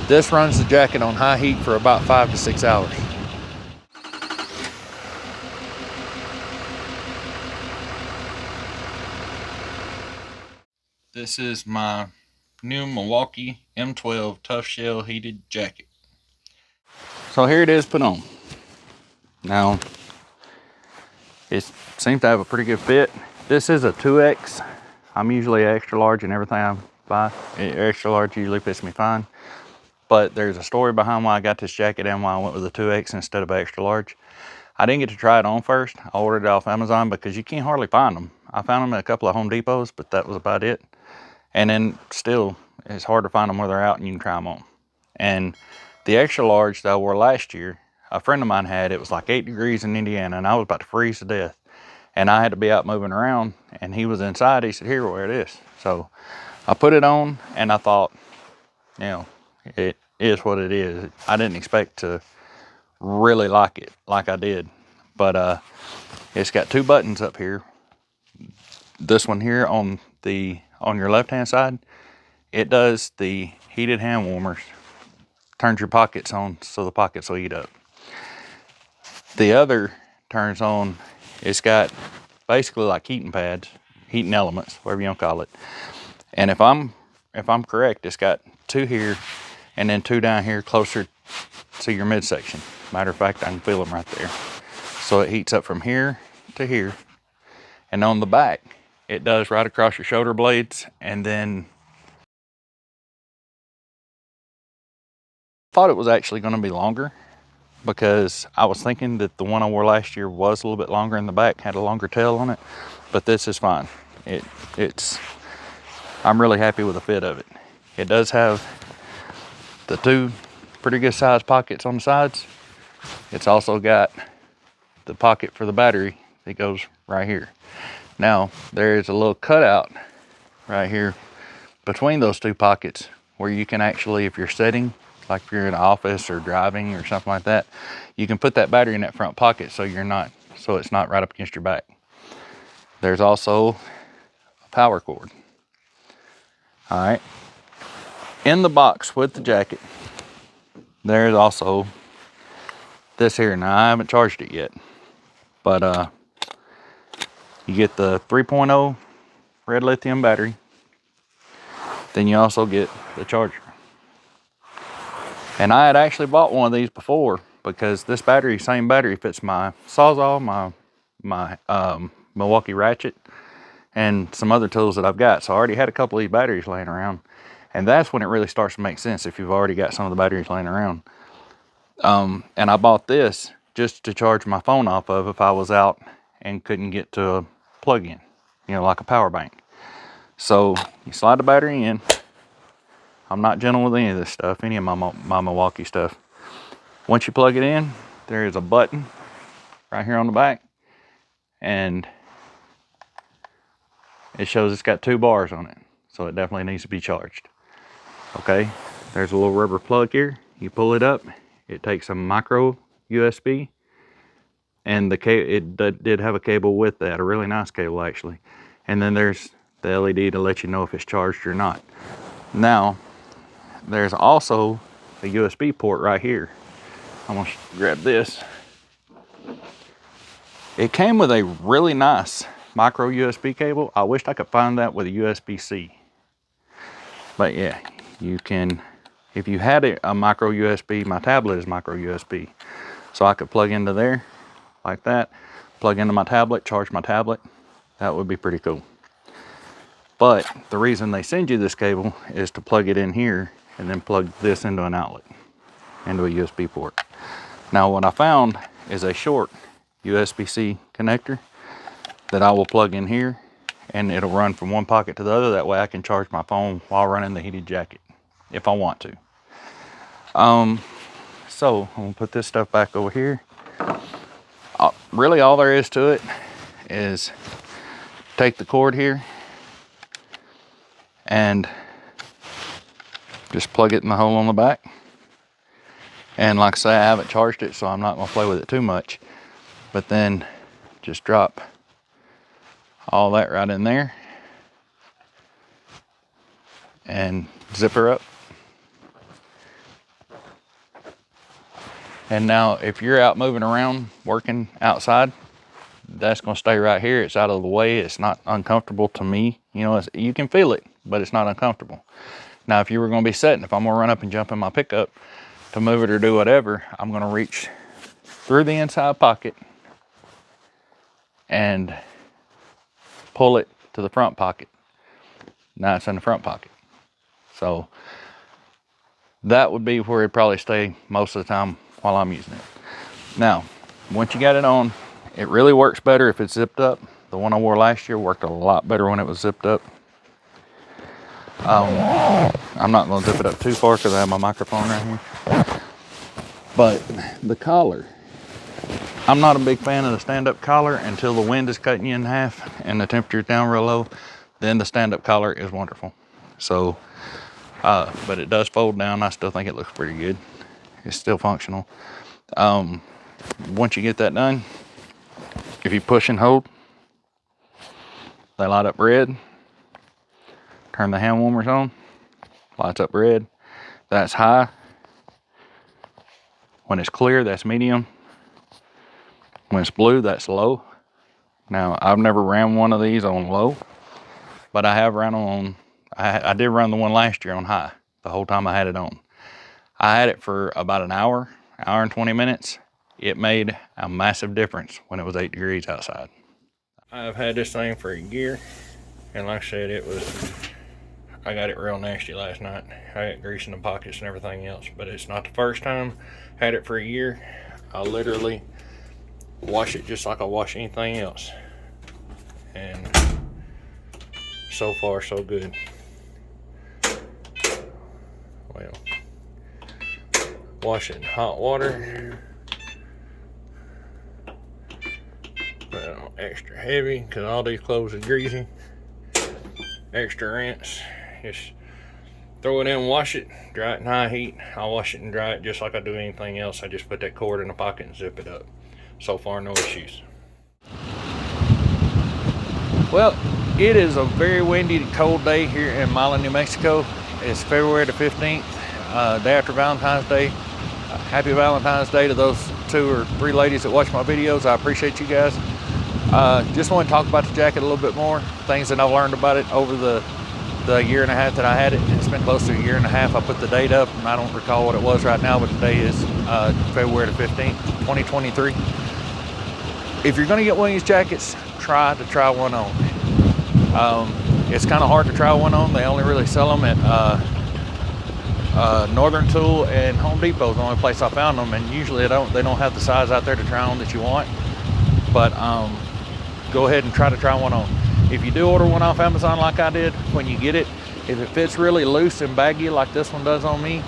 This runs the jacket on high heat for about 5 to 6 hours. This is my new Milwaukee M12 Tough Shell Heated Jacket. So here it is put on. Now, it seems to have a pretty good fit. This is a 2X. I'm usually extra large in everything I buy. Extra large usually fits me fine. But there's a story behind why I got this jacket and why I went with a 2X instead of extra large. I didn't get to try it on first. I ordered it off Amazon because you can't hardly find them. I found them at a couple of Home Depots, but that was about it. And then still, it's hard to find them where they're out and you can try them on. And the extra large that I wore last year, a friend of mine had, it was like 8 degrees in Indiana and I was about to freeze to death. And I had to be out moving around and he was inside. He said, here, wear this. So I put it on and I thought, you know, it is what it is. I didn't expect to really like it like I did. But it's got 2 buttons up here. This one here on your left hand side, it does the heated hand warmers. Turns your pockets on so the pockets will heat up. The other turns on, it's got basically like heating pads, heating elements, whatever you want to call it. And if I'm correct, it's got 2 here and then 2 down here closer to your midsection. Matter of fact, I can feel them right there. So it heats up from here to here. And on the back, it does right across your shoulder blades. And then I thought it was actually going to be longer because I was thinking that the one I wore last year was a little bit longer in the back, had a longer tail on it. But this is fine. I'm really happy with the fit of it. It does have the 2 pretty good sized pockets on the sides. It's also got the pocket for the battery that goes right here. Now, there is a little cutout right here between those 2 pockets where you can actually, if you're sitting, like if you're in an office or driving or something like that, you can put that battery in that front pocket so it's not right up against your back. There's also a power cord. All right. In the box with the jacket, there's also this here. Now, I haven't charged it yet, but you get the 3.0 red lithium battery. Then you also get the charger. And I had actually bought one of these before because this battery, same battery, fits my Sawzall, my Milwaukee ratchet, and some other tools that I've got. So I already had a couple of these batteries laying around. And that's when it really starts to make sense if you've already got some of the batteries laying around. And I bought this just to charge my phone off of if I was out and couldn't get to a plug-in, like a power bank. So you slide the battery in. I'm not gentle with any of this stuff, any of my Milwaukee stuff. Once you plug it in, there is a button right here on the back, and it shows it's got 2 bars on it, so it definitely needs to be charged. Okay, there's a little rubber plug here. You pull it up, it takes a micro USB, and it did have a cable with that, a really nice cable actually. And then there's the LED to let you know if it's charged or not. Now, there's also a USB port right here. I'm gonna grab this. It came with a really nice micro USB cable. I wished I could find that with a USB-C. But yeah, you can, if you had a micro USB, my tablet is micro USB. So I could plug into there like that, plug into my tablet, charge my tablet. That would be pretty cool. But the reason they send you this cable is to plug it in here and then plug this into an outlet, into a USB port. Now what I found is a short USB-C connector that I will plug in here, and it'll run from one pocket to the other. That way I can charge my phone while running the heated jacket if I want to. So I'm gonna put this stuff back over here. Really all there is to it is take the cord here and just plug it in the hole on the back. And like I say, I haven't charged it, so I'm not gonna play with it too much. But then just drop all that right in there and zip her up. And now if you're out moving around, working outside, that's gonna stay right here. It's out of the way. It's not uncomfortable to me. You know, you can feel it, but it's not uncomfortable. Now, if you were gonna be sitting, if I'm gonna run up and jump in my pickup to move it or do whatever, I'm gonna reach through the inside pocket and pull it to the front pocket. Now it's in the front pocket. So that would be where it'd probably stay most of the time while I'm using it. Now, once you got it on, it really works better if it's zipped up. The one I wore last year worked a lot better when it was zipped up. I'm not gonna zip it up too far because I have my microphone right here. But the collar, I'm not a big fan of the stand-up collar until the wind is cutting you in half and the temperature's down real low. Then the stand-up collar is wonderful. So, but it does fold down. I still think it looks pretty good. It's still functional. Once you get that done, if you push and hold, they light up red. Turn the hand warmers on, lights up red. That's high. When it's clear, that's medium. When it's blue, that's low. Now, I've never ran one of these on low, but I have ran on, I did run the one last year on high, the whole time I had it on. I had it for about an hour and 20 minutes. It made a massive difference when it was 8 degrees outside. I've had this thing for a year, and like I said, I got it real nasty last night. I got grease in the pockets and everything else, but it's not the first time. Had it for a year. I literally wash it just like I wash anything else. And so far, so good. Well, wash it in hot water. Put it on extra heavy because all these clothes are greasy. Extra rinse. Just throw it in, wash it, dry it in high heat. I'll wash it and dry it just like I do anything else. I just put that cord in the pocket and zip it up. So far, no issues. Well, it is a very windy and cold day here in Milan, New Mexico. It's February the 15th, day after Valentine's Day. Happy Valentine's Day to those 2 or 3 ladies that watch my videos. I appreciate you guys. Just want to talk about the jacket a little bit more. Things that I've learned about it over the year and a half that I had it. It's been close to a year and a half. I put the date up and I don't recall what it was right now, but today is February the 15th, 2023. If you're going to get one of these jackets, try one on. It's kind of hard to try one on. They only really sell them at Northern Tool and Home Depot is the only place I found them, and usually they don't have the size out there to try on that you want. But go ahead and try one on. If you do order one off Amazon like I did, when you get it, if it fits really loose and baggy like this one does on me,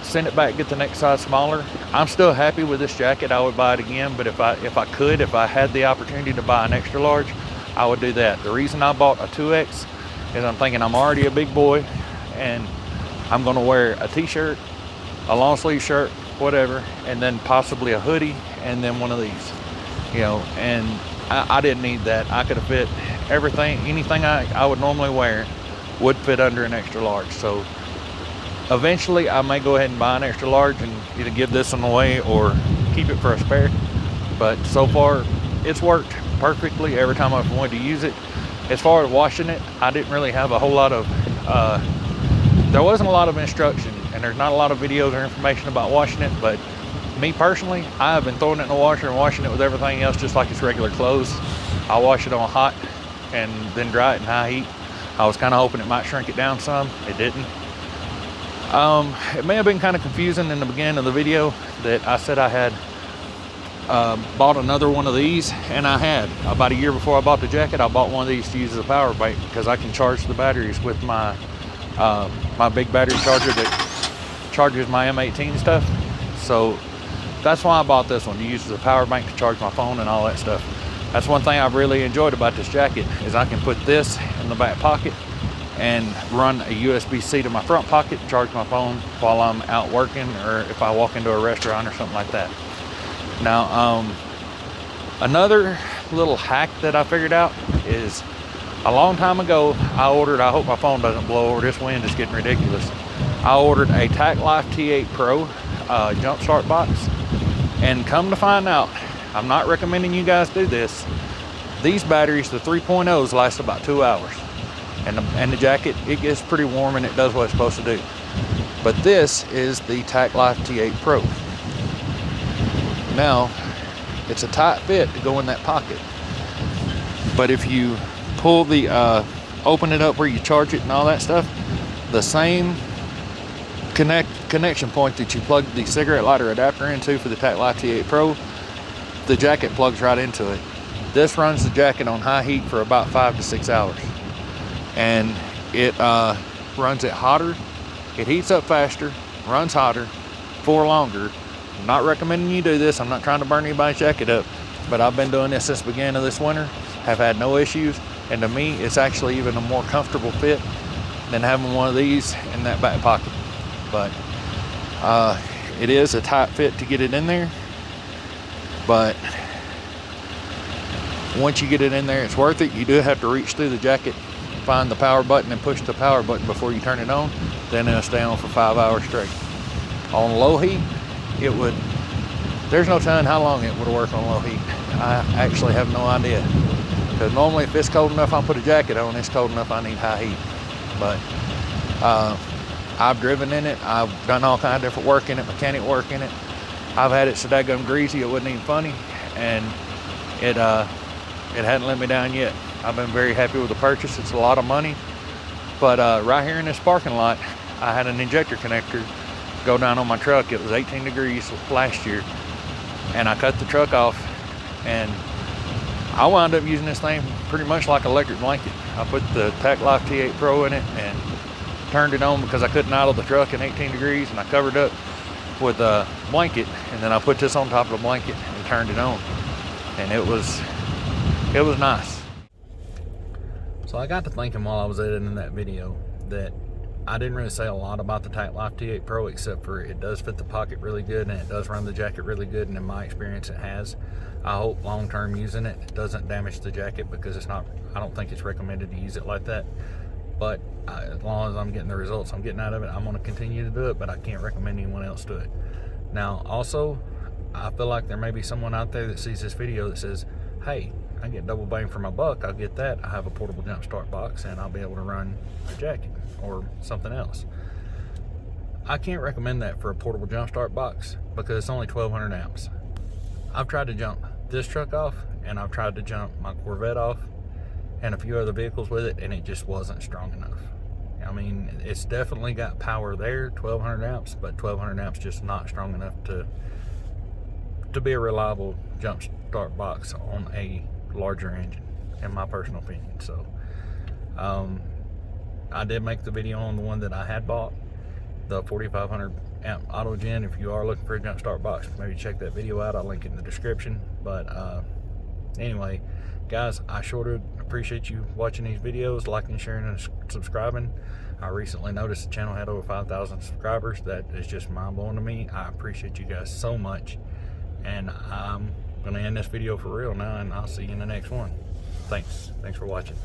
send it back, get the next size smaller. I'm still happy with this jacket. I would buy it again, but if I had the opportunity to buy an extra large, I would do that. The reason I bought a 2X is I'm thinking I'm already a big boy and I'm gonna wear a t-shirt, a long sleeve shirt, whatever, and then possibly a hoodie and then one of these, you know, and I didn't need that. I could have fit everything, anything I would normally wear would fit under an extra large. So eventually I may go ahead and buy an extra large and either give this one away or keep it for a spare. But so far it's worked perfectly every time I've wanted to use it. As far as washing it, I didn't really have a whole lot of, there wasn't a lot of instruction and there's not a lot of videos or information about washing it, but me personally, I have been throwing it in the washer and washing it with everything else just like it's regular clothes. I wash it on hot and then dry it in high heat. I was kind of hoping it might shrink it down some. It didn't. It may have been kind of confusing in the beginning of the video that I said I had bought another one of these, and I had. About a year before I bought the jacket, I bought one of these to use as a power bank because I can charge the batteries with my my big battery charger that charges my M18 stuff. So that's why I bought this one, to use as a power bank to charge my phone and all that stuff. That's one thing I've really enjoyed about this jacket is I can put this in the back pocket and run a USB-C to my front pocket, charge my phone while I'm out working or if I walk into a restaurant or something like that. Now, another little hack that I figured out is a long time ago, I hope my phone doesn't blow over, this wind is getting ridiculous. I ordered a tacklife T8 Pro Jumpstart box. And come to find out, I'm not recommending you guys do this. These batteries, the 3.0s, last about 2 hours. And the jacket, it gets pretty warm and it does what it's supposed to do. But this is the tacklife T8 Pro. Now, it's a tight fit to go in that pocket. But if you pull the, open it up where you charge it and all that stuff, the same connection point that you plug the cigarette lighter adapter into for the tacklife T8 Pro, the jacket plugs right into it. This runs the jacket on high heat for about 5 to 6 hours. And it runs it hotter, it heats up faster, runs hotter for longer. I'm not recommending you do this. I'm not trying to burn anybody's jacket up, but I've been doing this since the beginning of this winter, have had no issues, and to me it's actually even a more comfortable fit than having one of these in that back pocket. But it is a tight fit to get it in there, but once you get it in there, it's worth it. You do have to reach through the jacket, find the power button and push the power button before you turn it on. Then it'll stay on for 5 hours straight. On low heat, it would, there's no telling how long it would work on low heat. I actually have no idea. Because normally if it's cold enough, I'll put a jacket on. It's cold enough, I need high heat. But I've driven in it. I've done all kinds of different work in it, mechanic work in it. I've had it so daggum greasy, it wasn't even funny. And it hadn't let me down yet. I've been very happy with the purchase. It's a lot of money. But right here in this parking lot, I had an injector connector go down on my truck. It was 18 degrees last year. And I cut the truck off, and I wound up using this thing pretty much like an electric blanket. I put the tacklife T8 Pro in it and turned it on because I couldn't idle the truck in 18 degrees, and I covered up with a blanket, and then I put this on top of the blanket and turned it on. And it was nice. So I got to thinking while I was editing that video that I didn't really say a lot about the tacklife T8 Pro, except for it does fit the pocket really good and it does run the jacket really good, and in my experience it has. I hope long term using it doesn't damage the jacket, because it's not, I don't think it's recommended to use it like that. But as long as I'm getting the results I'm getting out of it, I'm going to continue to do it, but I can't recommend anyone else do it. Now also, I feel like there may be someone out there that sees this video that says, hey, I get double bang for my buck. I'll get that. I have a portable jump start box and I'll be able to run a jacket or something else. I can't recommend that for a portable jump start box because it's only 1200 amps. I've tried to jump this truck off, and I've tried to jump my Corvette off and a few other vehicles with it, and it just wasn't strong enough. I mean, it's definitely got power there, 1200 amps, but 1200 amps just not strong enough to be a reliable jump start box on a larger engine, in my personal opinion. So I did make the video on the one that I had bought, the 4500 amp Autogen. If you are looking for a jump start box, maybe check that video out. I'll link it in the description. But anyway, guys, I sure do appreciate you watching these videos, liking, sharing, and subscribing. I recently noticed the channel had over 5,000 subscribers. That is just mind-blowing to me. I appreciate you guys so much, and I'm gonna end this video for real now, and I'll see you in the next one. Thanks for watching.